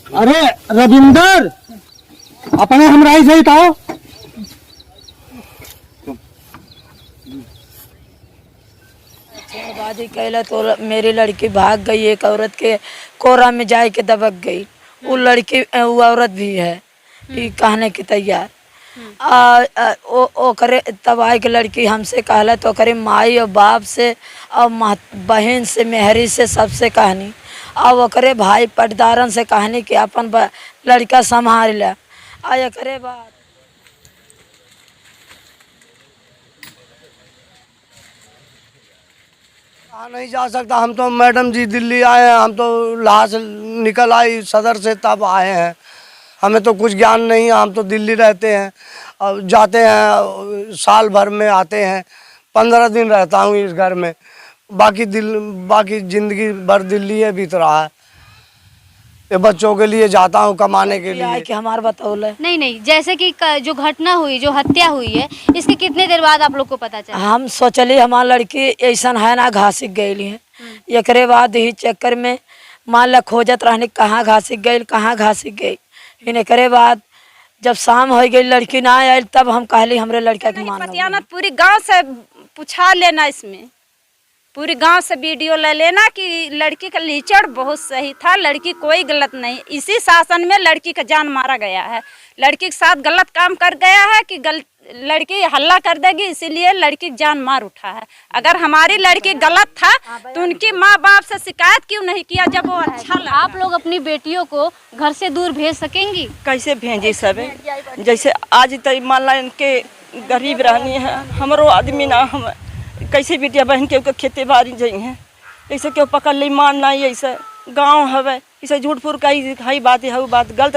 अरे रविंदर, अपने हमराई से तो शादी कैला तो मेरी लड़की भाग गई, एक औरत के कोरा में जाए के दबक गई। वो लड़की वो औरत भी है कि कहने की तैयार। ओ करे तब आई के लड़की हमसे कहला तो करे माई और बाप से और बहन से मेहरी से सबसे कहनी और ओकरे भाई पटदारन से कहनी कि अपन लड़का संभाल ला। आ करे बात नहीं जा सकता। हम तो मैडम जी दिल्ली आए हैं, हम तो लाश निकल आई सदर से तब आए हैं। हमें तो कुछ ज्ञान नहीं है। हम तो दिल्ली रहते हैं और जाते हैं, साल भर में आते हैं। 15 दिन रहता हूँ इस घर में, बाकी ज़िंदगी भर दिल्ली है बीत रहा है। ये बच्चों के लिए जाता हूँ कमाने के लिए। कि हमारे बतौले नहीं, जैसे कि जो घटना हुई, जो हत्या हुई है, इसके कितने देर बाद आप लोग को पता चला? हम सोचली हमारी लड़की ऐसा है ना घासिक गई है। एकरे बाद ही चक्कर में मान ला खोजत रहने कहाँ घासिक गई, कहाँ घासिक गई। फिर एकरे बाद जब शाम हो गई लड़की ना आई तब हम कहली हमरे लड़का के मानो। पूरी गांव से पूछा लेना, इसमें पूरे गांव से वीडियो ले लेना कि लड़की का लीचड़ बहुत सही था, लड़की कोई गलत नहीं। इसी शासन में लड़की का जान मारा गया है। लड़की के साथ गलत काम कर गया है कि लड़की हल्ला कर देगी, इसीलिए लड़की की जान मार उठा है। अगर हमारी लड़की गलत था तो उनकी माँ बाप से शिकायत क्यों नहीं किया जब वो अच्छा लगा? आप लोग अपनी बेटियों को घर से दूर भेज सकेंगी? कैसे भेजे सब? जैसे आज तक मान ला इनके गरीब रहनी है, हमारो आदमी ना, हम कैसे बेटिया बहन के खेते बाड़ी जाइ हैं, ऐसे क्यों पकड़ ली मान नहीं, ऐसे गांव हवे, इसे झूठ फूट कई बात है, वो बात गलत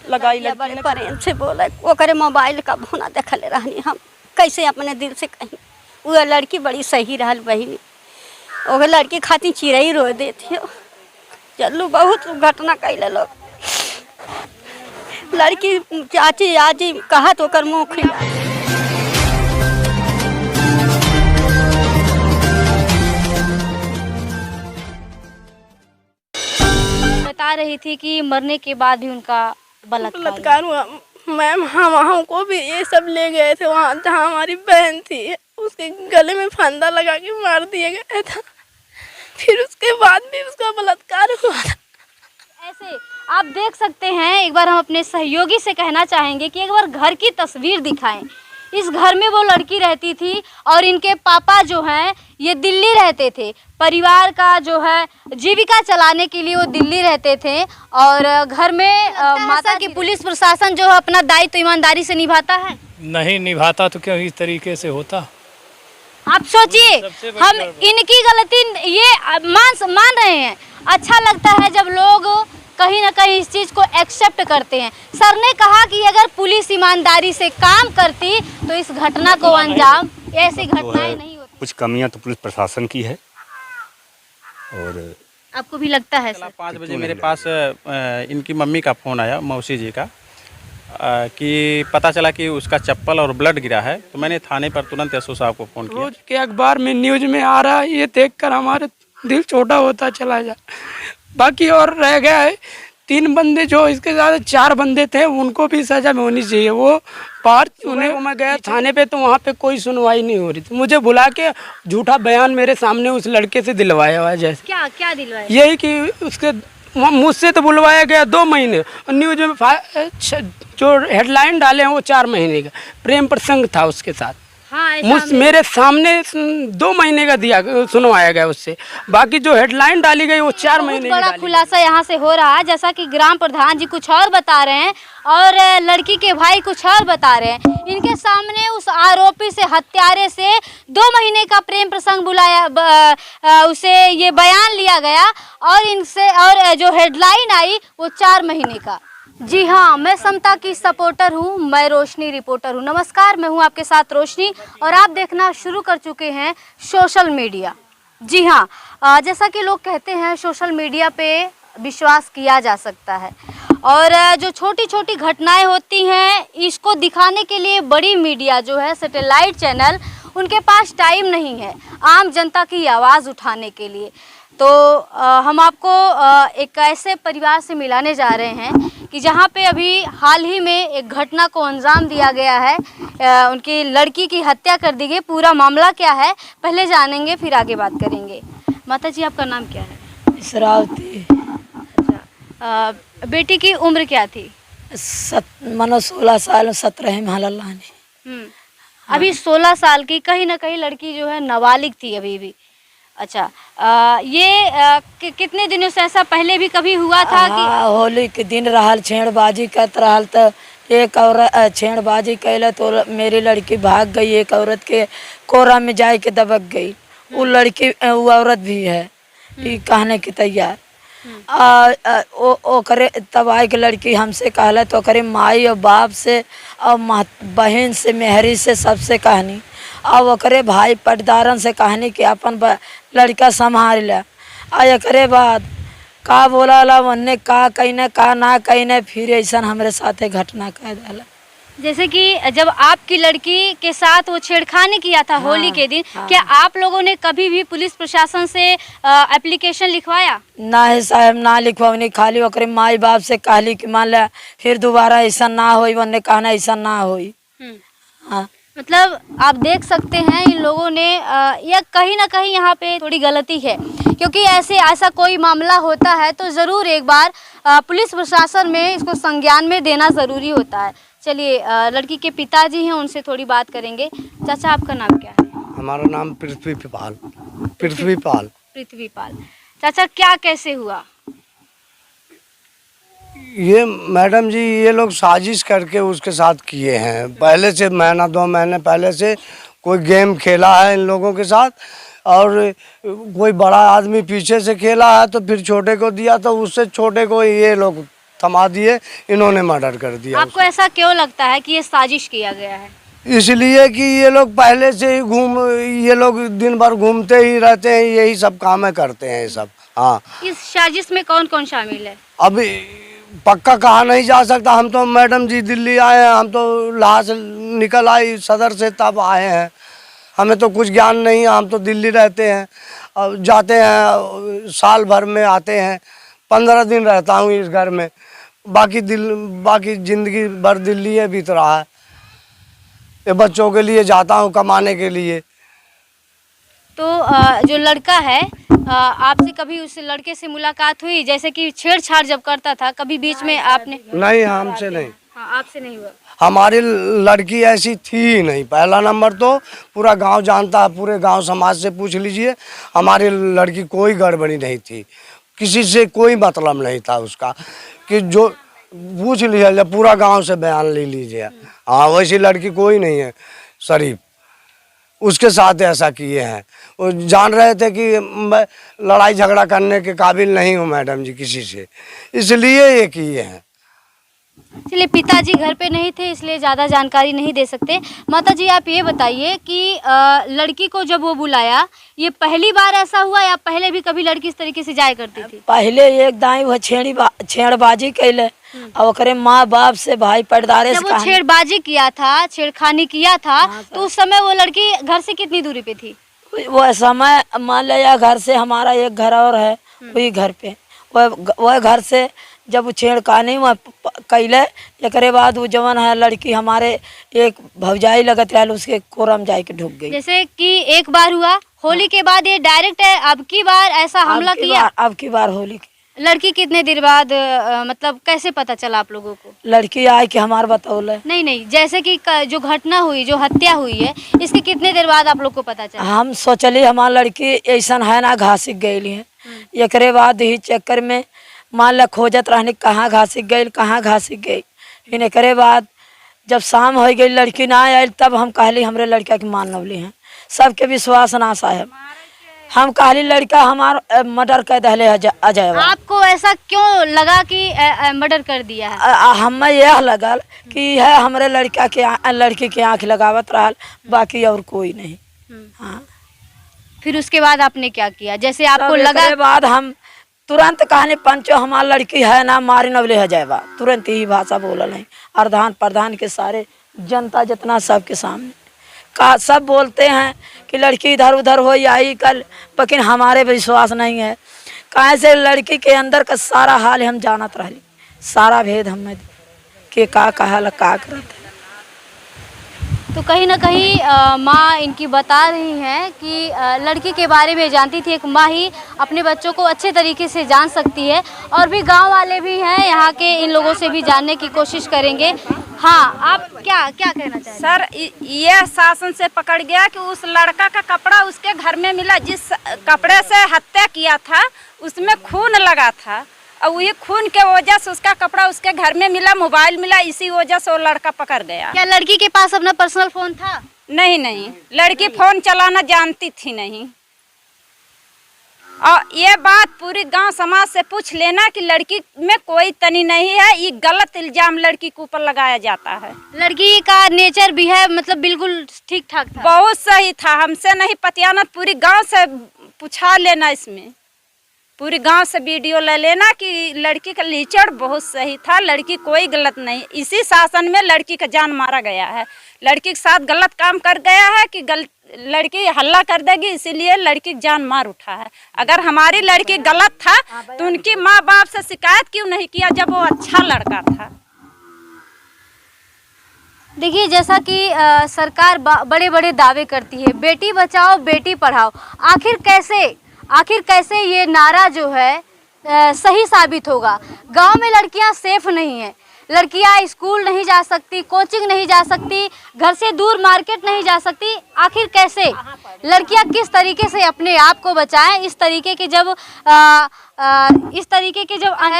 लगाई लगी। प्रेम से बोला वो करे मोबाइल का भोना देखले रहनी, हम कैसे अपने दिल से कहीं। वो लड़की बड़ी सही रहल बहिनी, वो लड़की खातिर चिड़ई रो देती हो। चलू बहुत घटना कैले लोग। लड़की चाची आजी कहा तो कर मुँह खिला। बता रही थी कि मरने के बाद भी उनका बलात्कार हुआ। मैम हमको भी ये सब ले गए थे वहाँ जहाँ हमारी बहन थी, उसके गले में फंदा लगा के मार दिया गया था। फिर उसके बाद भी उसका बलात्कार हुआ था। ऐसे आप देख सकते हैं। एक बार हम अपने सहयोगी से कहना चाहेंगे कि एक बार घर की तस्वीर दिखाएं। इस घर में वो लड़की रहती थी और इनके पापा जो हैं ये दिल्ली रहते थे। परिवार का जो है जीविका चलाने के लिए वो दिल्ली रहते थे और घर में माता की पुलिस प्रशासन जो है अपना दायित्व ईमानदारी से निभाता है। नहीं निभाता तो क्यों इस तरीके से होता? आप सोचिए, हम इनकी गलती ये मान रहे हैं। अच्छा लगता है जब लोग कहीं ना कहीं इस चीज़ को एक्सेप्ट करते हैं। सर ने कहा कि अगर पुलिस ईमानदारी से काम करती तो इस घटना को अंजाम, ऐसी घटनाएं नहीं होती। कुछ कमियां तो पुलिस प्रशासन की है। और आपको भी लगता है? सर 5 बजे मेरे पास इनकी मम्मी का फ़ोन आया, मौसी जी का, कि पता चला कि उसका चप्पल और ब्लड गिरा है। तो मैंने थाने पर तुरंत एसओ साहब को फ़ोन किया। रोज के अखबार में न्यूज में आ रहा है, ये देखकर हमारे दिल छोटा होता चला जा। बाकी और रह गया है 3 बंदे, जो इसके साथ 4 बंदे थे, उनको भी सजा में होनी चाहिए। वो बाहर उन्हें मैं गया थाने पे तो वहाँ पे कोई सुनवाई नहीं हो रही थी। मुझे बुला के झूठा बयान मेरे सामने उस लड़के से दिलवाया हुआ। जैसे क्या दिलवाया? यही कि उसके मुझसे तो बुलवाया गया 2 महीने और न्यूज में जो हेडलाइन डाले हैं वो 4 महीने का प्रेम प्रसंग था उसके साथ। हाँ, मेरे सामने 2 महीने का दिया सुनवाया गया उससे। बाकी जो हेडलाइन डाली गई वो 4 महीने। बड़ा खुलासा यहाँ से हो रहा है। जैसा कि ग्राम प्रधान जी कुछ और बता रहे हैं और लड़की के भाई कुछ और बता रहे हैं। इनके सामने उस आरोपी से, हत्यारे से 2 महीने का प्रेम प्रसंग बुलाया, उसे ये बयान लिया गया और इनसे और जो हेडलाइन आई वो 4 महीने का। जी हाँ, मैं समता की सपोर्टर हूँ, मैं रोशनी रिपोर्टर हूँ। नमस्कार, मैं हूँ आपके साथ रोशनी और आप देखना शुरू कर चुके हैं सोशल मीडिया। जी हाँ, जैसा कि लोग कहते हैं सोशल मीडिया पे विश्वास किया जा सकता है और जो छोटी छोटी घटनाएं होती हैं इसको दिखाने के लिए बड़ी मीडिया जो है, सैटेलाइट चैनल, उनके पास टाइम नहीं है आम जनता की आवाज़ उठाने के लिए। तो हम आपको एक ऐसे परिवार से मिलाने जा रहे हैं कि जहां पे अभी हाल ही में एक घटना को अंजाम दिया गया है। उनकी लड़की की हत्या कर दी गई। पूरा मामला क्या है पहले जानेंगे, फिर आगे बात करेंगे। माता जी, आपका नाम क्या है? इसरावती। अच्छा, बेटी की उम्र क्या थी? मनो 16 साल 17 में हल्ला ने। अभी 16 साल की, कहीं ना कहीं लड़की जो है नाबालिग थी अभी भी। अच्छा, ये कितने दिनों से ऐसा पहले भी कभी हुआ था कि? होली के दिन रहल छेड़बाजी करत रहल तो एक औरत छेड़बाजी कैले तो मेरी लड़की भाग गई, एक औरत के कोरा में जाए के दबक गई। वो लड़की वो औरत भी है ये कहने की तैयार। ओकरे तब आई के लड़की हमसे कहला तो ओकरे माई और बाप से और बहन से मेहरी से सबसे कहनी और ओकरे भाई पटदारन से कहनी कि अपन लड़का संभाल ला। और एकरे बाद का बोला ला वन्ने का कहने का ना कहने, फिर ऐसा हमारे साथे घटना कह दिला। जैसे कि जब आपकी लड़की के साथ वो छेड़खानी किया था होली के दिन, क्या आप लोगों ने कभी भी पुलिस प्रशासन से एप्लीकेशन लिखवाया? ना है साहब, ना लिखवानी, खाली ओकरे माई बाप से कहली कि मान ला फिर दोबारा ऐसा ना होई, वन्ने कहना ऐसा ना होई। हाँ, मतलब आप देख सकते हैं इन लोगों ने या कहीं ना कहीं यहाँ पे थोड़ी गलती है, क्योंकि ऐसा कोई मामला होता है तो ज़रूर एक बार पुलिस प्रशासन में इसको संज्ञान में देना ज़रूरी होता है। चलिए, लड़की के पिताजी हैं, उनसे थोड़ी बात करेंगे। चाचा, आपका नाम क्या है? हमारा नाम पृथ्वीपाल। पृथ्वीपाल। चाचा, क्या कैसे हुआ? ये मैडम जी, ये लोग साजिश करके उसके साथ किए हैं। पहले से महीना 2 महीने पहले से कोई गेम खेला है इन लोगों के साथ, और कोई बड़ा आदमी पीछे से खेला है तो फिर छोटे को दिया, तो उससे छोटे को ये लोग थमा दिए, इन्होंने मर्डर कर दिया। आपको ऐसा क्यों लगता है कि ये साजिश किया गया है? इसलिए कि ये लोग पहले से ही ये लोग दिन भर घूमते ही रहते हैं, यही सब कामें करते हैं ये सब। हाँ, इस साजिश में कौन कौन शामिल है? अब पक्का कहा नहीं जा सकता। हम तो मैडम जी दिल्ली आए हैं, हम तो लाश निकल आई सदर से तब आए हैं, हमें तो कुछ ज्ञान नहीं है। हम तो दिल्ली रहते हैं और जाते हैं, साल भर में आते हैं, 15 दिन रहता हूँ इस घर में, बाकी ज़िंदगी भर दिल्ली है बीत रहा है। ये बच्चों के लिए जाता हूँ कमाने के लिए। तो जो लड़का है, आपसे कभी उस लड़के से मुलाकात हुई? जैसे कि छेड़छाड़ जब करता था, कभी बीच में आपने? नहीं, हमसे नहीं। हाँ, आपसे नहीं हुआ। हमारी लड़की ऐसी थी ही नहीं। पहला नंबर तो पूरा गांव जानता है, पूरे गांव समाज से पूछ लीजिए, हमारी लड़की कोई गड़बड़ी नहीं थी, किसी से कोई मतलब नहीं था उसका, कि जो पूछ लिया जब पूरा गांव से बयान ले लीजिए। हाँ, वैसी लड़की कोई नहीं है शरीफ, उसके साथ ऐसा किए हैं। वो जान रहे थे कि मैं लड़ाई झगड़ा करने के काबिल नहीं हूँ मैडम जी किसी से, इसलिए ये किए हैं। चलिए, पिताजी घर पे नहीं थे इसलिए ज़्यादा जानकारी नहीं दे सकते। माता जी, आप ये बताइए कि लड़की को जब वो बुलाया, ये पहली बार ऐसा हुआ या पहले भी कभी लड़की इस तरीके से जाया करती थी? पहले एक दाई वो छेड़बाजी कैले और ओकरे माँ बाप से भाई पटदारे से जब वो छेड़बाजी किया था, छेड़खानी किया था, तो उस समय वो लड़की घर से कितनी दूरी पे थी? वो समय मान लिया घर से हमारा एक घर और है, वही घर पे वह घर से जब वो छेड़खानी वह कैले, एक बाद वो जवन है लड़की हमारे एक भौजाई लगत रहा, उसके कोरा में जाके ढुक गई। जैसे कि एक बार हुआ होली के बाद, ये डायरेक्ट है अब की बार ऐसा हमला किया? अब की बार होली की। लड़की कितने देर बाद मतलब कैसे पता चला आप लोगों को? लड़की आई कि हमारे बतौले नहीं, जैसे कि जो घटना हुई, जो हत्या हुई है, इसके कितने देर बाद आप लोग को पता चला? हम सोचली हमारी लड़की ऐसा है ना घासिक गई है, एक बाद ही चक्कर में मान ला खोजत रहने कहाँ घासिक गई। फिर एक बाद जब शाम हो गई लड़की ना आई, तब हम कहली हमरे लड़का के मान नवली हैं। सबके विश्वास ना साहब, हम कहली लड़का हमार मर्डर कर दहले अजय। आपको ऐसा क्यों लगा कि मर्डर कर दिया है? हमें यह लगल कि है हमरे लड़का के लड़की के आँख लगावत रहल, बाकी और कोई नहीं। हाँ, फिर उसके बाद आपने क्या किया? जैसे आपको लगा, बाद हम तुरंत कहने पंचो हमार लड़की है ना मारी नवले है जाएगा, तुरंत ही भाषा बोलल है, अर्धान प्रधान के सारे जनता जितना सबके सामने का सब बोलते हैं कि लड़की इधर उधर हो आई कल, लेकिन हमारे विश्वास नहीं है। कहाँ से लड़की के अंदर का सारा हाल हम जानत रही, सारा भेद हमें कि का कहल का करत। तो कहीं ना कहीं माँ इनकी बता रही हैं कि लड़की के बारे में जानती थी। एक माँ ही अपने बच्चों को अच्छे तरीके से जान सकती है, और भी गांव वाले भी हैं यहाँ के, इन लोगों से भी जानने की कोशिश करेंगे। हाँ, आप क्या क्या कहना चाहेंगे? सर, ये शासन से पकड़ गया कि उस लड़का का कपड़ा उसके घर में मिला, जिस कपड़े से हत्या किया था उसमें खून लगा था, और वही खून के वजह से उसका कपड़ा उसके घर में मिला, मोबाइल मिला, इसी वजह से वो लड़का पकड़ गया। क्या लड़की के पास अपना पर्सनल फोन था? नहीं नहीं, लड़की फोन चलाना जानती थी नहीं। और ये बात पूरी गांव समाज से पूछ लेना कि लड़की में कोई तनी नहीं है, ये गलत इल्जाम लड़की के ऊपर लगाया जाता है। लड़की का नेचर भी है, मतलब बिल्कुल ठीक ठाक था, बहुत सही था। हमसे नहीं पतियाना, पूरी गांव से पूछा लेना, इसमें पूरी गांव से वीडियो ले लेना कि लड़की का लीचड़ बहुत सही था, लड़की कोई गलत नहीं। इसी शासन में लड़की का जान मारा गया है, लड़की के साथ गलत काम कर गया है कि लड़की हल्ला कर देगी, इसीलिए लड़की की जान मार उठा है। अगर हमारी लड़की गलत था तो उनकी माँ बाप से शिकायत क्यों नहीं किया जब वो अच्छा लड़का था? देखिए, जैसा कि सरकार बड़े बड़े दावे करती है, बेटी बचाओ बेटी पढ़ाओ, आखिर कैसे ये नारा जो है सही साबित होगा? गांव में लड़कियां सेफ नहीं हैं, लड़कियां स्कूल नहीं जा सकती, कोचिंग नहीं जा सकती, घर से दूर मार्केट नहीं जा सकती। आखिर कैसे लड़कियां किस तरीके से अपने आप को बचाएं? इस तरीके के जब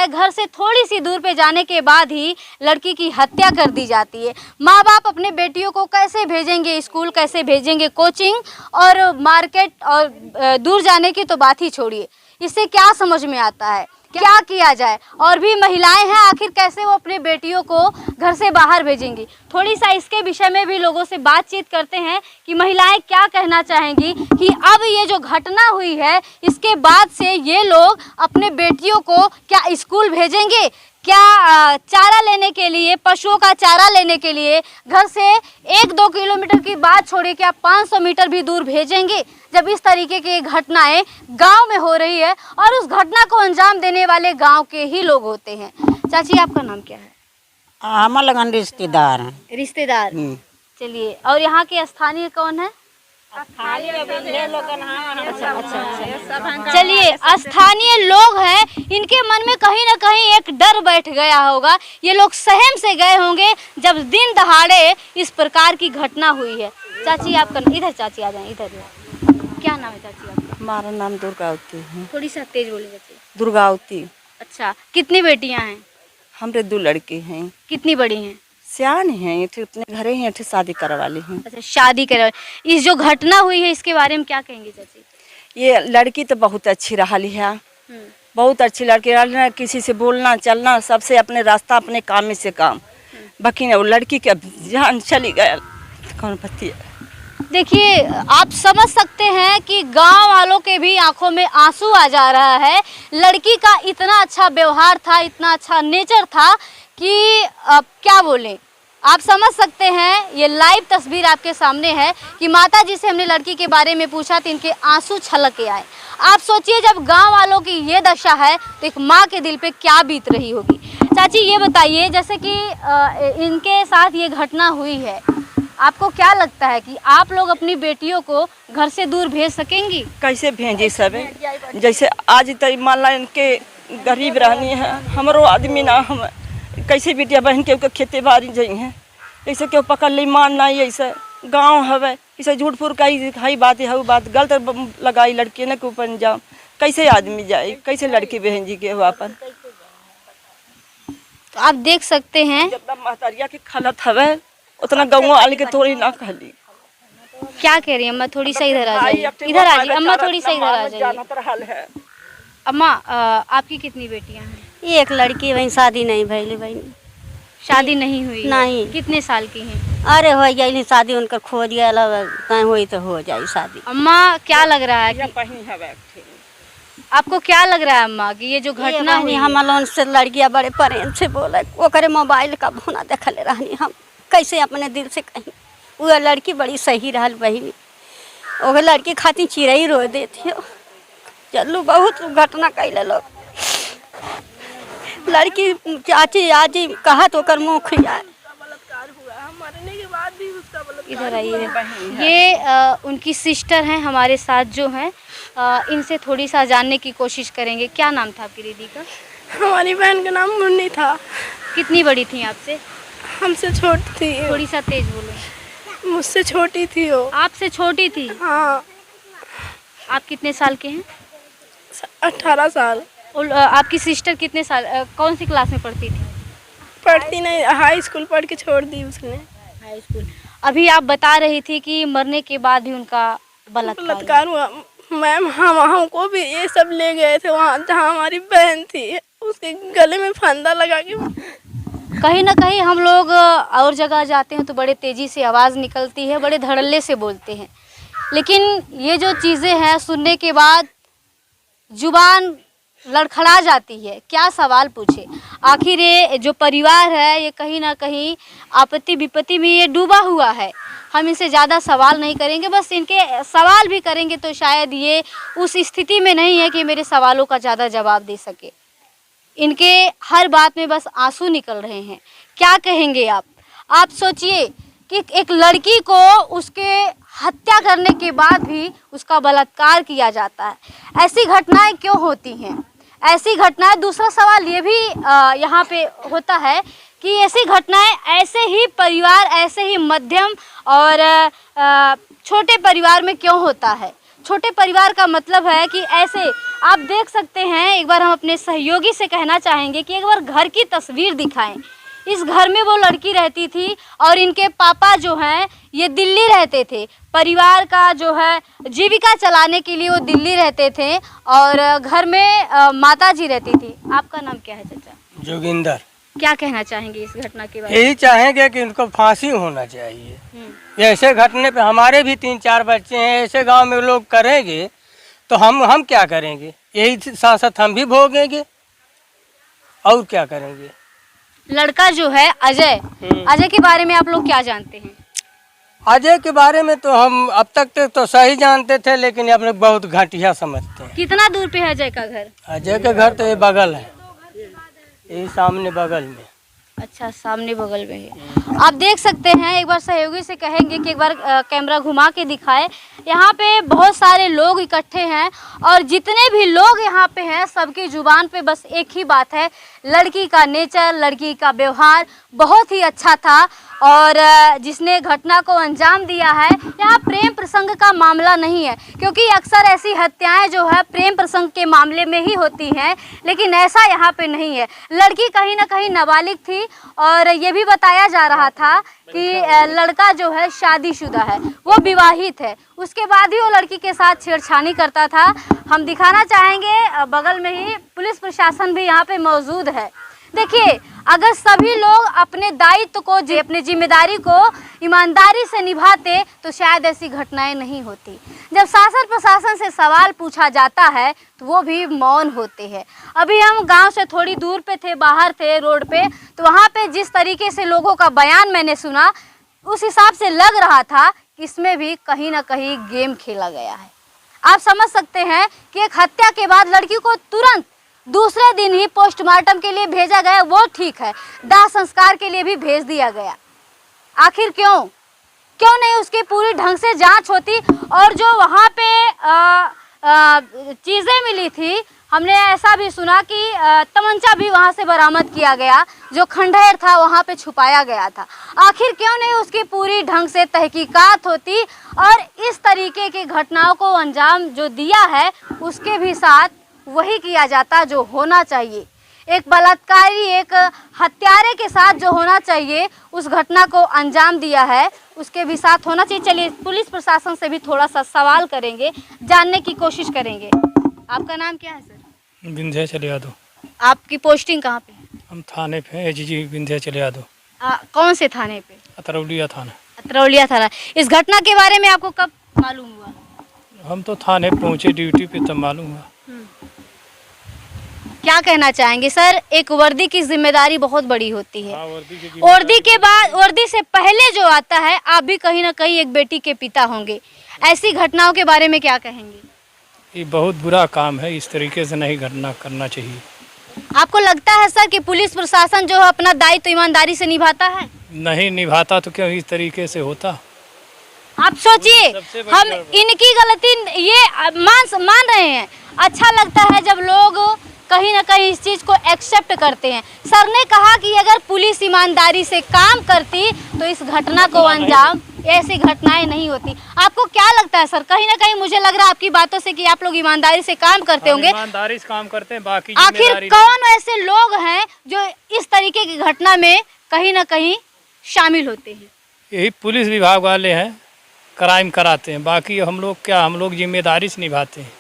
घर से थोड़ी सी दूर पे जाने के बाद ही लड़की की हत्या कर दी जाती है। माँ बाप अपने बेटियों को कैसे भेजेंगे स्कूल, कैसे भेजेंगे कोचिंग, और मार्केट और दूर जाने की तो बात ही छोड़िए। इससे क्या समझ में आता है, क्या किया जाए? और भी महिलाएं हैं, आखिर कैसे वो अपने बेटियों को घर से बाहर भेजेंगी? थोड़ी सा इसके विषय में भी लोगों से बातचीत करते हैं कि महिलाएं क्या कहना चाहेंगी कि अब ये जो घटना हुई है इसके बाद से ये लोग अपने बेटियों को क्या स्कूल भेजेंगे, क्या चारा लेने के लिए, पशुओं का चारा लेने के लिए घर से 1-2 किलोमीटर की बात छोड़िए, क्या 500 मीटर भी दूर भेजेंगे? जब इस तरीके की घटनाएं गांव में हो रही है और उस घटना को अंजाम देने वाले गांव के ही लोग होते हैं। चाची, आपका नाम क्या है? हमारे लगन रिश्तेदार हैं। रिश्तेदार, चलिए। और यहाँ के स्थानीय कौन है? चलिए, स्थानीय लोग हैं, इनके मन में कहीं ना कहीं एक डर बैठ गया होगा। ये लोग सहम से गए होंगे जब दिन दहाड़े इस प्रकार की घटना हुई है। चाची, आपका इधर, चाची आ जाए इधर। क्या नाम है चाची आपका? हमारा नाम दुर्गावती है। थोड़ी सा तेज बोले चाची। दुर्गावती। अच्छा, कितनी बेटियां हैं? हमरे 2 लड़के हैं। कितनी बड़ी हैं? सियान हैं, अपने घरे हैं, शादी करवा ली हैं। अच्छा, शादी करवा। इस जो घटना हुई है इसके बारे में क्या कहेंगे चाची? ये लड़की तो बहुत अच्छी रही है, बहुत अच्छी लड़की रही, किसी से बोलना चलना सबसे अपने रास्ता, अपने काम में से काम। बाकी वो लड़की की जान चली गया, कौन पति है। देखिए, आप समझ सकते हैं कि गांव वालों के भी आंखों में आंसू आ जा रहा है। लड़की का इतना अच्छा व्यवहार था, इतना अच्छा नेचर था कि अब क्या बोलें। आप समझ सकते हैं, ये लाइव तस्वीर आपके सामने है कि माता जी से हमने लड़की के बारे में पूछा तो इनके आंसू छलक के आए। आप सोचिए, जब गांव वालों की ये दशा है तो एक माँ के दिल पे क्या बीत रही होगी। चाची, ये बताइए, जैसे कि इनके साथ ये घटना हुई है, आपको क्या लगता है कि आप लोग अपनी बेटियों को घर से दूर भेज सकेंगी? कैसे भेजे सब? जैसे आज तक मान ला इनके गरीब रहनी है, हमारो आदमी ना, हम कैसे बेटिया बहन के खेते बाड़ी जाइ हैं, ऐसे क्यों पकड़ ली मान नहीं, ऐसे गाँव हवे, ऐसे झूठ फूट का बात है, बात गलत लगाई लड़की ने के ऊपर अंजाम। कैसे आदमी जाए, कैसे लड़की बहन जी के वहाँ पर? तो आप देख सकते हैं जितना महतरिया की खलत हवे उतना गाँव वाले के थोड़ी ना कहली। क्या कह रही है अम्मा? थोड़ी सा इधर आ जाइए, इधर आ जाइए अम्मा, थोड़ी सा इधर आ जाइए। अम्मा, आपकी कितनी बेटियां हैं? एक लड़की, वही शादी नहीं भइली, बहन शादी नहीं हुई? नहीं। कितने साल की हैं? अरे हो जाए शादी, उनकर खोज गया, कहीं हुई तो हो जाए शादी। अम्मा, क्या लग रहा है कि आपको क्या लग रहा है अम्मा कि ये जो घटना हुई? हम लोन से लड़कियां बड़े प्रेम से बोले, वो करे मोबाइल का भुना देखले रहनी, हम कैसे अपने दिल से कहीं वो लड़की बड़ी सही रहल बहिनी, वो लड़की खातिर चिड़ई रो देती हो। चलू बहुत घटना कैले लोग, लड़की चाची आजी कहा तो कर मुँह खुआ। इधर आइए, ये उनकी सिस्टर हैं हमारे साथ जो हैं, इनसे थोड़ी सा जानने की कोशिश करेंगे। क्या नाम था आपकी दीदी का? हमारी बहन का नाम मुन्नी था। कितनी बड़ी थी आपसे? हमसे छोटी थी। थोड़ी सा तेज बोलो। मुझसे छोटी थी वो। आपसे छोटी थी? हाँ। आप कितने साल के हैं? 18 साल। और आपकी सिस्टर कितने साल, कौन सी क्लास में पढ़ती थी? पढ़ती नहीं, हाई स्कूल पढ़ के छोड़ दी उसने। High school. अभी आप बता रही थी कि मरने के बाद भी उनका बलात्कार हुआ। मैम हमको भी ये सब ले गए थे वहाँ जहाँ हमारी बहन थी, उसके गले में फंदा लगा के। कहीं ना कहीं हम लोग और जगह जाते हैं तो बड़े तेज़ी से आवाज़ निकलती है, बड़े धड़ल्ले से बोलते हैं, लेकिन ये जो चीज़ें हैं सुनने के बाद जुबान लड़खड़ा जाती है। क्या सवाल पूछे? आखिर ये जो परिवार है ये कहीं ना कहीं आपत्ति विपत्ति में ये डूबा हुआ है। हम इनसे ज़्यादा सवाल नहीं करेंगे, बस इनके सवाल भी करेंगे तो शायद ये उस स्थिति में नहीं है कि मेरे सवालों का ज़्यादा जवाब दे सके। इनके हर बात में बस आंसू निकल रहे हैं। क्या कहेंगे आप? आप सोचिए कि एक लड़की को उसके हत्या करने के बाद भी उसका बलात्कार किया जाता है। ऐसी घटनाएं क्यों होती हैं? ऐसी घटनाएं, दूसरा सवाल ये भी यहाँ पे होता है कि ऐसी घटनाएं ऐसे ही परिवार, ऐसे ही मध्यम और छोटे परिवार में क्यों होता है? छोटे परिवार का मतलब है कि ऐसे आप देख सकते हैं। एक बार हम अपने सहयोगी से कहना चाहेंगे कि एक बार घर की तस्वीर दिखाएं। इस घर में वो लड़की रहती थी और इनके पापा जो हैं ये दिल्ली रहते थे। परिवार का जो है जीविका चलाने के लिए वो दिल्ली रहते थे और घर में माता जी रहती थी। आपका नाम क्या है चाचा? जोगिंदर। क्या कहना चाहेंगे इस घटना के बारे में? यही चाहेंगे कि उनको फांसी होना चाहिए। ऐसे घटने पे हमारे भी 3-4 बच्चे हैं, ऐसे गांव में लोग करेंगे तो हम क्या करेंगे? यही साथ हम भी भोगेंगे और क्या करेंगे। लड़का जो है अजय, अजय के बारे में आप लोग क्या जानते हैं? अजय के बारे में तो हम अब तक तो सही जानते थे, लेकिन अब लोग बहुत घटिया समझते हैं। कितना दूर पे है अजय का घर? अजय का घर तो ये बगल है, ये सामने बगल में। अच्छा, सामने बगल में है। आप देख सकते हैं, एक बार सहयोगी से कहेंगे कि एक बार कैमरा घुमा के दिखाए। यहाँ पे बहुत सारे लोग इकट्ठे हैं और जितने भी लोग यहाँ पे हैं सबकी जुबान पे बस एक ही बात है, लड़की का नेचर, लड़की का व्यवहार बहुत ही अच्छा था और जिसने घटना को अंजाम दिया है। यहाँ प्रेम प्रसंग का मामला नहीं है, क्योंकि अक्सर ऐसी हत्याएं जो है प्रेम प्रसंग के मामले में ही होती हैं, लेकिन ऐसा यहाँ पे नहीं है। लड़की कहीं ना कहीं नाबालिग थी और ये भी बताया जा रहा था कि लड़का जो है शादीशुदा है, वो विवाहित है, उसके बाद ही वो लड़की के साथ छेड़छानी करता था। हम दिखाना चाहेंगे, बगल में ही पुलिस प्रशासन भी यहाँ पे मौजूद है। देखिए, अगर सभी लोग अपने दायित्व को, अपनी जिम्मेदारी को ईमानदारी से निभाते तो शायद ऐसी घटनाएं नहीं होती। जब शासन प्रशासन से सवाल पूछा जाता है तो वो भी मौन होते हैं। अभी हम गांव से थोड़ी दूर पे थे, बाहर थे रोड पे, तो वहाँ पे जिस तरीके से लोगों का बयान मैंने सुना, उस हिसाब से लग रहा था कि इसमें भी कहीं ना कहीं गेम खेला गया है। आप समझ सकते हैं कि एक हत्या के बाद लड़की को तुरंत दूसरे दिन ही पोस्टमार्टम के लिए भेजा गया, वो ठीक है, दाह संस्कार के लिए भी भेज दिया गया। आखिर क्यों नहीं उसकी पूरी ढंग से जांच होती? और जो वहाँ पे चीज़ें मिली थी, हमने ऐसा भी सुना कि तमंचा भी वहाँ से बरामद किया गया, जो खंडहर था वहाँ पे छुपाया गया था। आखिर क्यों नहीं उसकी पूरी ढंग से तहकीकात होती और इस तरीके की घटनाओं को अंजाम जो दिया है उसके भी साथ वही किया जाता जो होना चाहिए। एक बलात्कारी, एक हत्यारे के साथ जो होना चाहिए उस घटना को अंजाम दिया है, उसके भी साथ होना चाहिए। चलिए पुलिस प्रशासन से भी थोड़ा सा सवाल करेंगे, जानने की कोशिश करेंगे। आपका नाम क्या है सर? विंध्याचल यादव। आपकी पोस्टिंग कहाँ पे है? हम थाने पे एजीजी विंध्याचल यादव। कौन से थाने पे? अतरौलिया थाना। अतरौलिया थाना। इस घटना के बारे में आपको कब मालूम हुआ? हम तो थाने पहुँचे ड्यूटी पे तब मालूम हुआ। क्या कहना चाहेंगे सर? एक वर्दी की जिम्मेदारी बहुत बड़ी होती है। वर्दी के बाद, वर्दी से पहले जो आता है, आप भी कहीं ना कहीं एक बेटी के पिता होंगे, ऐसी घटनाओं के बारे में क्या कहेंगे? ये बहुत बुरा काम है, इस तरीके से नहीं घटना करना चाहिए। आपको लगता है सर कि पुलिस प्रशासन जो है अपना दायित्व ईमानदारी से निभाता है? नहीं निभाता तो क्यों इस तरीके से होता? आप सोचिए, हम इनकी गलती ये मान रहे हैं। अच्छा लगता है जब लोग कहीं ना कहीं इस चीज़ को एक्सेप्ट करते हैं। सर ने कहा कि अगर पुलिस ईमानदारी से काम करती तो इस घटना को अंजाम, ऐसी घटनाएं नहीं होती। आपको क्या लगता है सर? कहीं ना कहीं मुझे लग रहा है आपकी बातों से कि आप लोग ईमानदारी से काम करते होंगे। ईमानदारी से काम करते हैं, बाकी आखिर कौन ऐसे लोग हैं जो इस तरीके की घटना में कहीं ना कहीं शामिल होते हैं? यही पुलिस विभाग वाले हैं, क्राइम कराते हैं। बाकी हम लोग क्या, हम लोग जिम्मेदारी से निभाते हैं।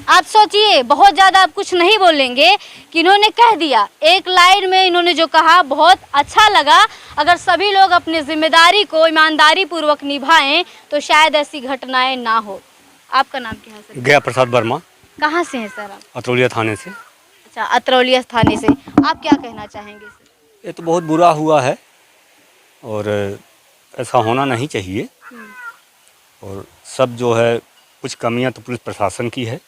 आप सोचिए, बहुत ज़्यादा आप कुछ नहीं बोलेंगे कि इन्होंने कह दिया, एक लाइन में इन्होंने जो कहा बहुत अच्छा लगा। अगर सभी लोग अपनी जिम्मेदारी को ईमानदारी पूर्वक निभाएं तो शायद ऐसी घटनाएं ना हो। आपका नाम क्या है सर? गया प्रसाद वर्मा। कहाँ से हैं सर आप? अतरौलिया थाने से। अच्छा, अतरौलिया थाने से। आप क्या कहना चाहेंगे सर? ये तो बहुत बुरा हुआ है और ऐसा होना नहीं चाहिए। और सब जो है कुछ कमियां तो पुलिस प्रशासन की है।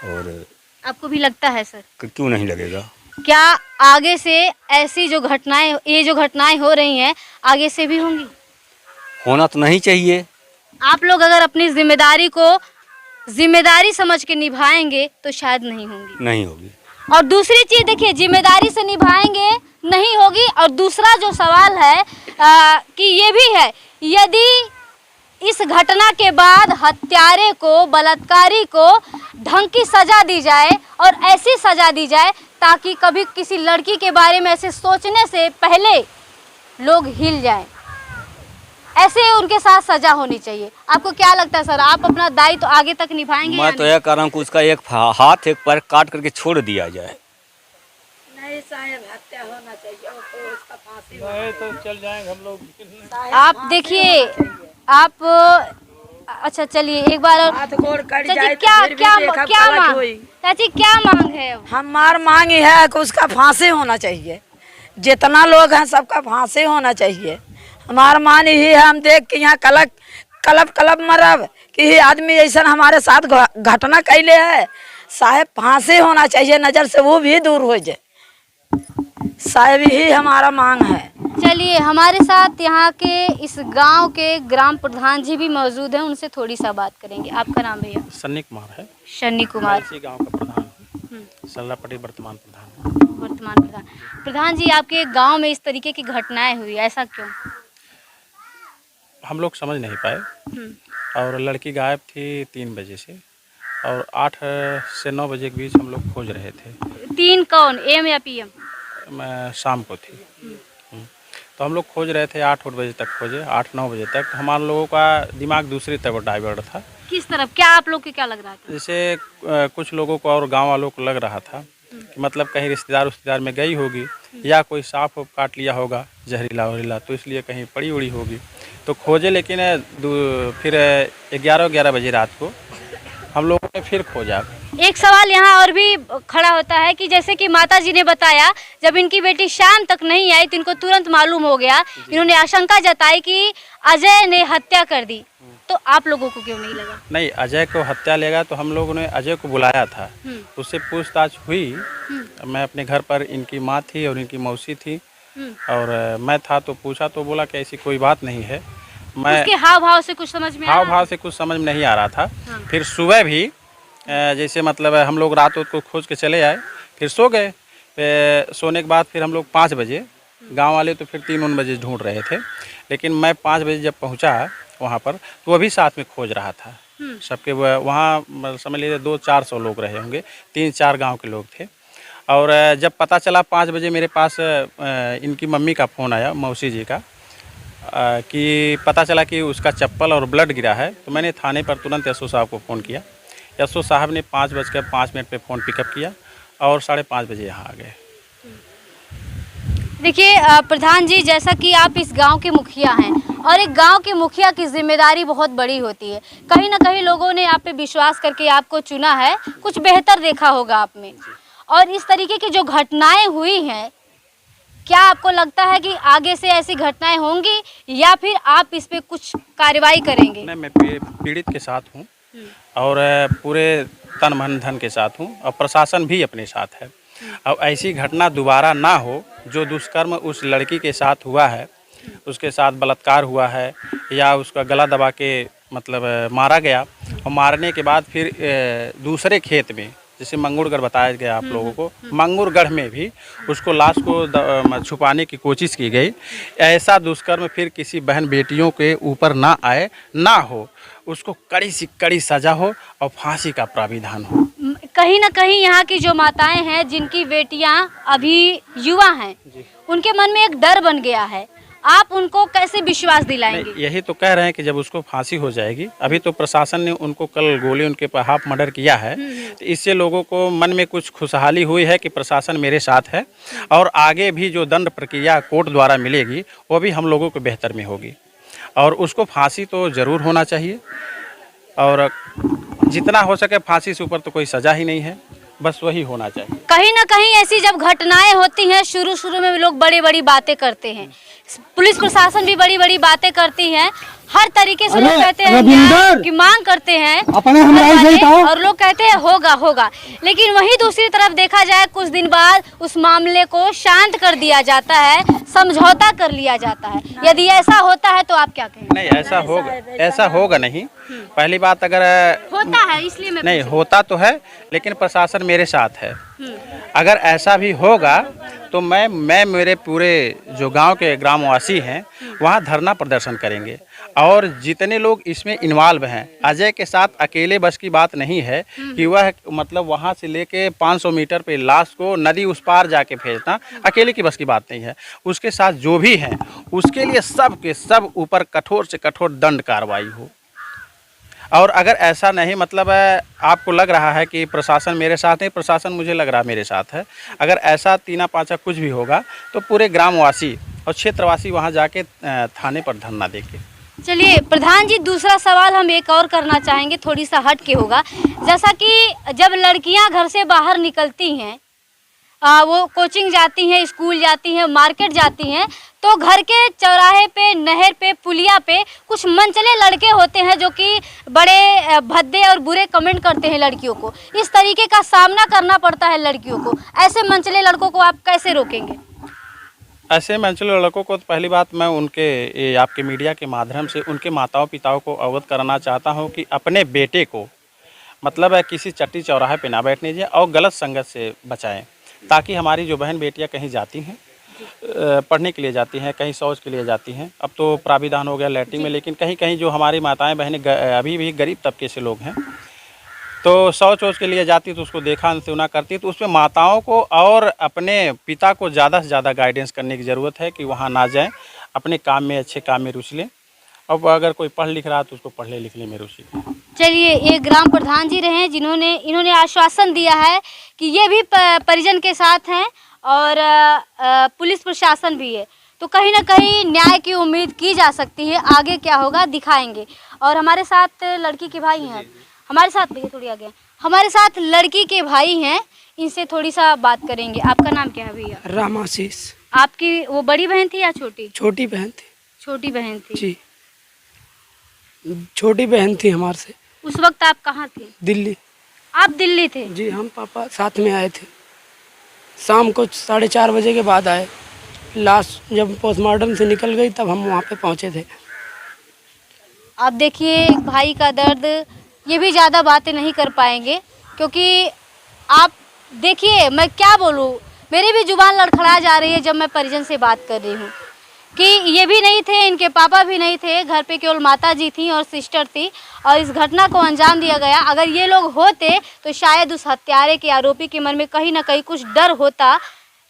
और आपको भी लगता है सर? क्यों नहीं लगेगा? क्या आगे से ऐसी जो घटनाएं, ये जो घटनाएं हो रही हैं, आगे से भी होंगी? होना तो नहीं चाहिए। आप लोग अगर अपनी जिम्मेदारी को जिम्मेदारी समझ के निभाएंगे तो शायद नहीं होंगी। नहीं होगी। और दूसरी चीज देखिए, जिम्मेदारी से निभाएंगे नहीं होगी। और दूसरा जो सवाल है कि ये भी है, यदि इस घटना के बाद हत्यारे को, बलात्कारी को ढंग की सजा दी जाए और ऐसी सजा दी जाए ताकि कभी किसी लड़की के बारे में ऐसे सोचने से पहले लोग हिल जाएं, ऐसे उनके साथ सजा होनी चाहिए। आपको क्या लगता है सर? आप अपना दायित्व तो आगे तक निभाएंगे? मैं तो यह कह रहा हूँ कि उसका एक हाथ एक पैर काट करके छोड़ दिया जाए। नहीं साहब, हत्या होना चाहिए और तो उसका फांसी नहीं तो चल जाएंगे हम लोग। आप देखिए, आप अच्छा चलिए एक बार और हाथ गोड़ कट जाए तो क्या फिर भी क्या देखा क्या गलत मांग, हुई। चाची क्या मांग है? हमार मांग है कि उसका फांसी होना चाहिए। जितना लोग हैं सबका फांसी होना चाहिए। हमार मान यही है, हम देख के यहाँ कलब मरब कि ये आदमी ऐसा हमारे साथ घटना कैले है। साहब फांसी होना चाहिए, नज़र से वो भी दूर हो जाए। साहब यही हमारा मांग है। चलिए, हमारे साथ यहाँ के इस गांव के ग्राम प्रधान जी भी मौजूद हैं, उनसे थोड़ी सा बात करेंगे। आपका नाम भैया? सन्नी कुमार है। शन्नी कुमार। इसी गांव का प्रधान हूँ। सल्लापट्टी वर्तमान प्रधान। वर्तमान प्रधान। प्रधान जी, आपके गांव में इस तरीके की घटनाएं हुई, ऐसा क्यों? हम लोग समझ नहीं पाए और लड़की गायब थी 3 बजे से और 8 से 9 बजे के बीच हम लोग खोज रहे थे। 3 कौन, एम या पीएम? शाम को थी। तो हम लोग खोज रहे थे, 8 बजे तक खोजे, 8-9 बजे तक। हमारे लोगों का दिमाग दूसरी तरफ डाइवर्ट था। किस तरफ? क्या आप लोग को क्या लग रहा था? जैसे कुछ लोगों को और गांव वालों को लग रहा था कि मतलब कहीं रिश्तेदार में गई होगी या कोई सांप काट लिया होगा जहरीला, तो इसलिए कहीं पड़ी उड़ी होगी। तो खोजे, लेकिन फिर 11 बजे रात को हम लोगों ने फिर खोजा। एक सवाल यहाँ और भी खड़ा होता है कि जैसे कि माता जी ने बताया, जब इनकी बेटी शाम तक नहीं आई तो इनको तुरंत मालूम हो गया। इन्होंने आशंका जताई कि अजय ने हत्या कर दी। तो आप लोगों को क्यों नहीं लगा? नहीं, अजय को हत्या लेगा तो हम लोगों ने अजय को बुलाया था, उससे पूछताछ हुई। मैं अपने घर पर, इनकी माँ थी और इनकी मौसी थी और मैं था, तो पूछा तो बोला कि ऐसी कोई बात नहीं है। मैं उसके हाव भाव से कुछ समझ में हाव भाव से कुछ समझ में नहीं आ रहा था। फिर सुबह भी जैसे मतलब हम लोग रात को खोज के चले आए, फिर सो गए। सोने के बाद फिर हम लोग 5 बजे, गांव वाले तो फिर 3-4 बजे ढूंढ रहे थे, लेकिन मैं 5 बजे जब पहुंचा वहां पर तो वो भी साथ में खोज रहा था। सबके वहाँ समझ लीजिए 200-400 लोग रहे होंगे, 3-4 गांव के लोग थे। और जब पता चला 5 बजे मेरे पास इनकी मम्मी का फ़ोन आया, मौसी जी का, कि पता चला कि उसका चप्पल और ब्लड गिरा है। तो मैंने थाने पर तुरंत एसओ साहब को फ़ोन किया। एसओ साहब ने 5:05 पे फ़ोन पिकअप किया और 5:30 बजे यहाँ आ गए। देखिए प्रधान जी, जैसा कि आप इस गांव के मुखिया हैं और एक गांव के मुखिया की जिम्मेदारी बहुत बड़ी होती है। कहीं ना कहीं लोगों ने आप पे विश्वास करके आपको चुना है, कुछ बेहतर देखा होगा आप में। और इस तरीके की जो घटनाएं हुई हैं, क्या आपको लगता है कि आगे से ऐसी घटनाएं होंगी या फिर आप इस पे कुछ कार्रवाई करेंगे? नहीं, मैं पीड़ित के साथ हूँ और पूरे तन मन धन के साथ हूँ और प्रशासन भी अपने साथ है। अब ऐसी घटना दोबारा ना हो, जो दुष्कर्म उस लड़की के साथ हुआ है, उसके साथ बलात्कार हुआ है या उसका गला दबा के मतलब मारा गया और मारने के बाद फिर दूसरे खेत में, जैसे मंगुरगढ़ बताया गया आप लोगों को, मंगुरगढ़ में भी उसको लाश को छुपाने की कोशिश की गई। ऐसा दुष्कर्म फिर किसी बहन बेटियों के ऊपर ना आए, ना हो, उसको कड़ी से कड़ी सज़ा हो और फांसी का प्राविधान हो। कहीं ना कहीं यहाँ की जो माताएं हैं, जिनकी बेटियां अभी युवा हैं, उनके मन में एक डर बन गया है। आप उनको कैसे विश्वास दिलाएंगे? यही तो कह रहे हैं कि जब उसको फांसी हो जाएगी, अभी तो प्रशासन ने उनको कल गोली उनके पर हाफ मर्डर किया है, तो इससे लोगों को मन में कुछ खुशहाली हुई है कि प्रशासन मेरे साथ है और आगे भी जो दंड प्रक्रिया कोर्ट द्वारा मिलेगी वो भी हम लोगों को बेहतर में होगी और उसको फांसी तो ज़रूर होना चाहिए और जितना हो सके फांसी से ऊपर तो कोई सज़ा ही नहीं है, बस वही होना चाहिए। कहीं ना कहीं ऐसी जब घटनाएं होती हैं, शुरू में लोग बड़ी बड़ी बातें करते हैं, पुलिस प्रशासन भी बड़ी बड़ी बातें करती है, हर तरीके से लोग कहते हैं न्याय की मांग करते हैं और लोग कहते हैं होगा, लेकिन वहीं दूसरी तरफ देखा जाए कुछ दिन बाद उस मामले को शांत कर दिया जाता है, समझौता कर लिया जाता है। यदि ऐसा होता है तो आप क्या कहेंगे? नहीं, ऐसा होगा नहीं। पहली बात, अगर होता है इसलिए मैं नहीं होता तो है, लेकिन प्रशासन मेरे साथ है। अगर ऐसा भी होगा तो मैं मेरे पूरे जो गांव के ग्रामवासी हैं वहां धरना प्रदर्शन करेंगे और जितने लोग इसमें इन्वॉल्व हैं, अजय के साथ अकेले बस की बात नहीं है कि वह मतलब वहां से लेके 500 मीटर पे लाश को नदी उस पार जाके भेजना अकेले की बस की बात नहीं है। उसके साथ जो भी हैं उसके लिए सब के सब ऊपर कठोर से कठोर दंड कार्रवाई हो। और अगर ऐसा नहीं, मतलब आपको लग रहा है कि प्रशासन मेरे साथ नहीं, प्रशासन मुझे लग रहा है मेरे साथ है। अगर ऐसा तीना पाँचा कुछ भी होगा तो पूरे ग्रामवासी और क्षेत्रवासी वहां जाके थाने पर धरना देंगे। चलिए प्रधान जी, दूसरा सवाल हम एक और करना चाहेंगे, थोड़ी सा हट के होगा। जैसा कि जब लड़कियां घर से बाहर निकलती हैं, वो कोचिंग जाती हैं, स्कूल जाती हैं, मार्केट जाती हैं, तो घर के चौराहे पे, नहर पे, पुलिया पे कुछ मनचले लड़के होते हैं जो कि बड़े भद्दे और बुरे कमेंट करते हैं लड़कियों को। इस तरीके का सामना करना पड़ता है लड़कियों को। ऐसे मनचले लड़कों को आप कैसे रोकेंगे? ऐसे मनचले लड़कों को पहली बात मैं उनके आपके मीडिया के माध्यम से उनके माताओं पिताओं को अवगत कराना चाहता हूं कि अपने बेटे को मतलब किसी चट्टी चौराहे पे ना बैठने दें और गलत संगत से बचाएं, ताकि हमारी जो बहन बेटियां कहीं जाती हैं, पढ़ने के लिए जाती हैं, कहीं शौच के लिए जाती हैं। अब तो प्राविधान हो गया लैट्रिन में, लेकिन कहीं कहीं जो हमारी माताएं बहनें अभी भी गरीब तबके से लोग हैं, तो शौच के लिए जाती तो उसको देखा अनसुना करती, तो उसमें माताओं को और अपने पिता को ज़्यादा से ज़्यादा गाइडेंस करने की ज़रूरत है कि वहाँ ना जाएं, अपने काम में, अच्छे काम में रुचि लें। अब अगर कोई पढ़ लिख रहा है तो उसको पढ़ने लिखने में रुचि लें। चलिए, ये ग्राम प्रधान जी रहे हैं जिन्होंने इन्होंने आश्वासन दिया है कि ये भी परिजन के साथ हैं और पुलिस प्रशासन भी है, तो कहीं ना कहीं न्याय की उम्मीद की जा सकती है। आगे क्या होगा दिखाएंगे। और हमारे साथ लड़की के भाई हैं, हमारे साथ भैया थोड़ी आगे, हमारे साथ लड़की के भाई हैं, इनसे थोड़ी सा बात करेंगे। आपका नाम क्या है भैया? रामाशीष। आपकी वो बड़ी बहन थी या छोटी? छोटी बहन थी। छोटी बहन थी जी, छोटी बहन थी हमारे से। उस वक्त आप कहाँ थे? दिल्ली। आप दिल्ली थे? जी, हम पापा साथ में आए थे। शाम को 4:30 बजे के बाद आए। लाश जब पोस्टमार्टम से निकल गई तब हम वहाँ पे पहुँचे थे। आप देखिए भाई का दर्द, ये भी ज़्यादा बातें नहीं कर पाएंगे क्योंकि आप देखिए, मैं क्या बोलूँ, मेरी भी जुबान लड़खड़ा जा रही है जब मैं परिजन से बात कर रही हूँ कि ये भी नहीं थे, इनके पापा भी नहीं थे, घर पे केवल माता जी थी और सिस्टर थी और इस घटना को अंजाम दिया गया। अगर ये लोग होते तो शायद उस हत्यारे के आरोपी के मन में कहीं ना कहीं कुछ डर होता,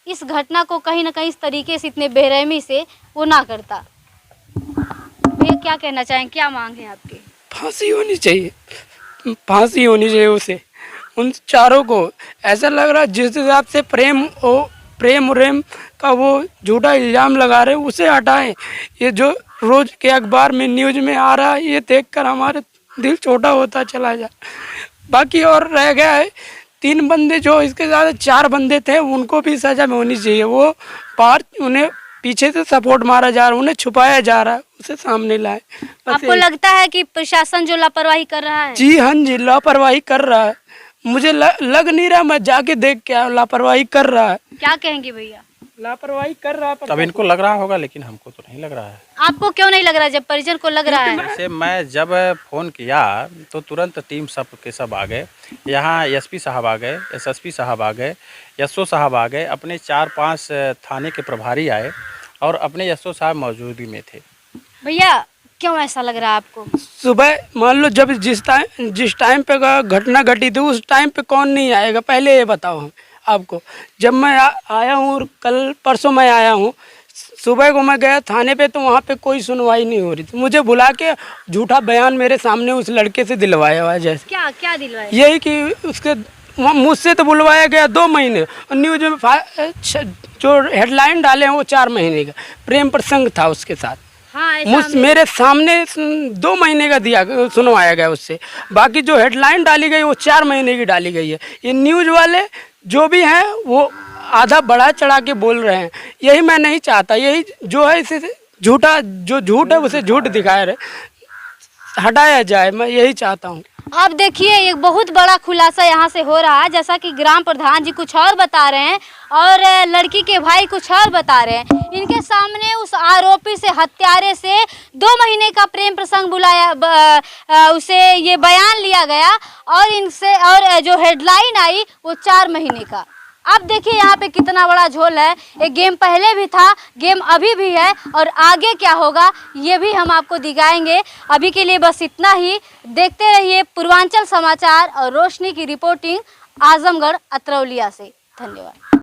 इस घटना को कहीं ना कहीं इस तरीके से, इतने बेरहमी से वो ना करता। भैया क्या कहना चाहें, क्या मांग है आपकी? फांसी होनी चाहिए, फांसी होनी चाहिए उसे, उन चारों को। ऐसा लग रहा जिस हिसाब से प्रेम प्रेम उरेम का वो झूठा इल्ज़ाम लगा रहे हैं उसे हटाएं। ये जो रोज़ के अखबार में न्यूज़ में आ रहा है ये देखकर हमारे दिल छोटा होता चला जा। बाकी और रह गया है 3 बंदे जो इसके साथ 4 बंदे थे उनको भी सज़ा में होनी चाहिए। वो बाहर उन्हें पीछे से सपोर्ट मारा जा रहा है, उन्हें छुपाया जा रहा है, उसे सामने लाए। आपको लगता है कि प्रशासन जो लापरवाही कर रहा है? जी हाँ जी, लापरवाही कर रहा है। मुझे लग नहीं रहा, मैं जाके देख के आया, लापरवाही कर रहा है। क्या कहेंगे भैया? लापरवाही कर रहा है। अब इनको लग रहा होगा लेकिन हमको तो नहीं लग रहा है। आपको क्यों नहीं लग रहा है जब परिजन को लग रहा है? जैसे मैं जब फ़ोन किया तो तुरंत टीम सब के सब आ गए। यहाँ एसपी साहब आ गए, एसएसपी साहब आ गए, एसओ साहब आ गए, अपने 4-5 थाने के प्रभारी आए और अपने एसओ साहब मौजूदगी में थे। भैया क्यों ऐसा लग रहा है आपको? सुबह मान लो जब जिस टाइम पे घटना घटी थी उस टाइम पे कौन नहीं आएगा, पहले ये बताओ हम आपको। जब मैं आया हूँ, कल परसों मैं आया हूँ, सुबह को मैं गया थाने पे तो वहाँ पे कोई सुनवाई नहीं हो रही थी। मुझे बुला के झूठा बयान मेरे सामने उस लड़के से दिलवाया हुआ है। जैसे क्या क्या दिलवाया? यही कि उसके मुझसे तो बुलवाया गया 2 महीने और न्यूज में जो हेडलाइन डाले हैं वो 4 महीने का प्रेम प्रसंग था उसके साथ। हाँ, मेरे सामने 2 महीने का दिया सुनवाया गया उससे। बाकी जो हेडलाइन डाली गई वो 4 महीने की डाली गई है। ये न्यूज़ वाले जो भी हैं वो आधा बढ़ा चढ़ा के बोल रहे हैं। यही मैं नहीं चाहता, यही जो है इसे झूठा जो झूठ है उसे झूठ दिखाए रहे, हटाया जाए, मैं यही चाहता हूँ। अब देखिए एक बहुत बड़ा खुलासा यहाँ से हो रहा है। जैसा कि ग्राम प्रधान जी कुछ और बता रहे हैं और लड़की के भाई कुछ और बता रहे हैं। इनके सामने उस आरोपी से, हत्यारे से 2 महीने का प्रेम प्रसंग बुलाया, उसे ये बयान लिया गया और इनसे और जो हेडलाइन आई वो 4 महीने का। अब देखिए यहाँ पे कितना बड़ा झोल है। एक गेम पहले भी था, गेम अभी भी है और आगे क्या होगा ये भी हम आपको दिखाएंगे। अभी के लिए बस इतना ही। देखते रहिए पूर्वांचल समाचार और रोशनी की रिपोर्टिंग आजमगढ़ अतरौलिया से। धन्यवाद।